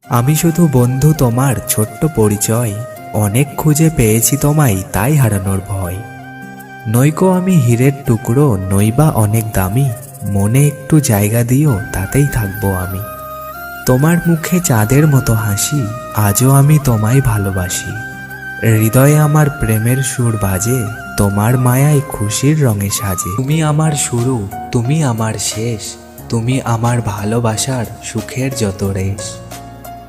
আমি শুধু বন্ধু, তোমার ছোট্ট পরিচয়। অনেক খুঁজে পেয়েছি তোমায়, তাই হারানোর ভয়। নইকো আমি হীরের টুকরো, নইবা অনেক দামি। মনে একটু জায়গা দিও, তাতেই থাকবো আমি। তোমার মুখে চাঁদের মতো হাসি, আজও আমি তোমায় ভালোবাসি। হৃদয়ে আমার প্রেমের সুর বাজে, তোমার মায়ায় খুশির রঙে সাজে। তুমি আমার শুরু, তুমি আমার শেষ, তুমি আমার ভালোবাসার সুখের যত রেশ।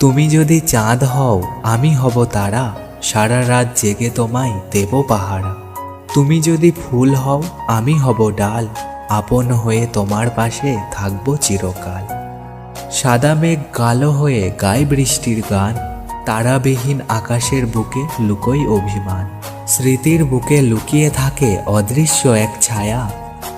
তুমি যদি চাঁদ হও, আমি হব তারা, সারা রাত জেগে তোমায় দেব পাহারা। তুমি যদি ফুল হও, আমি হব ডাল, আপন হয়ে তোমার পাশে থাকবো চিরকাল। সাদা মেঘ কালো হয়ে গায় বৃষ্টির গান, তারাবিহীন আকাশের বুকে লুকোই অভিমান। স্মৃতির বুকে লুকিয়ে থাকে অদৃশ্য এক ছায়া,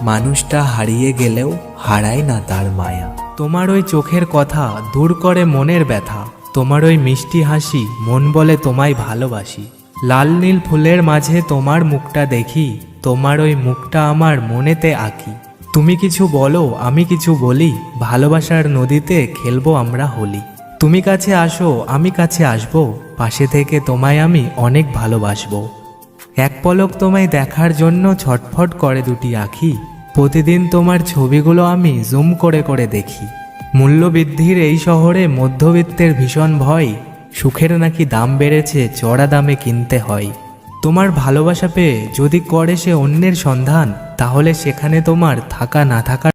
মানুষটা হারিয়ে গেলেও হারায় না তার মায়া। তোমার ওই চোখের কথা দূর করে মনের ব্যথা, তোমার ওই মিষ্টি হাসি মন বলে তোমায় ভালোবাসি। লাল নীল ফুলের মাঝে তোমার মুখটা দেখি, তোমার ওই মুখটা আমার মনেতে আঁকি। তুমি কিছু বলো, আমি কিছু বলি, ভালোবাসার নদীতে খেলবো আমরা হোলি। তুমি কাছে আসো, আমি কাছে আসবো, পাশে থেকে তোমায় আমি অনেক ভালোবাসবো। এক পলক তোমায় দেখার জন্য ছটফট করে দুটি আঁখি, প্রতিদিন তোমার ছবিগুলো আমি জুম করে করে দেখি। মূল্যবৃদ্ধির এই শহরে মধ্যবিত্তের ভীষণ ভয়, সুখের নাকি দাম বেড়েছে, চড়া দামে কিনতে হয়। তোমার ভালোবাসা পেয়ে যদি করে সে অন্যের সন্ধান, তাহলে সেখানে তোমার থাকা না থাকা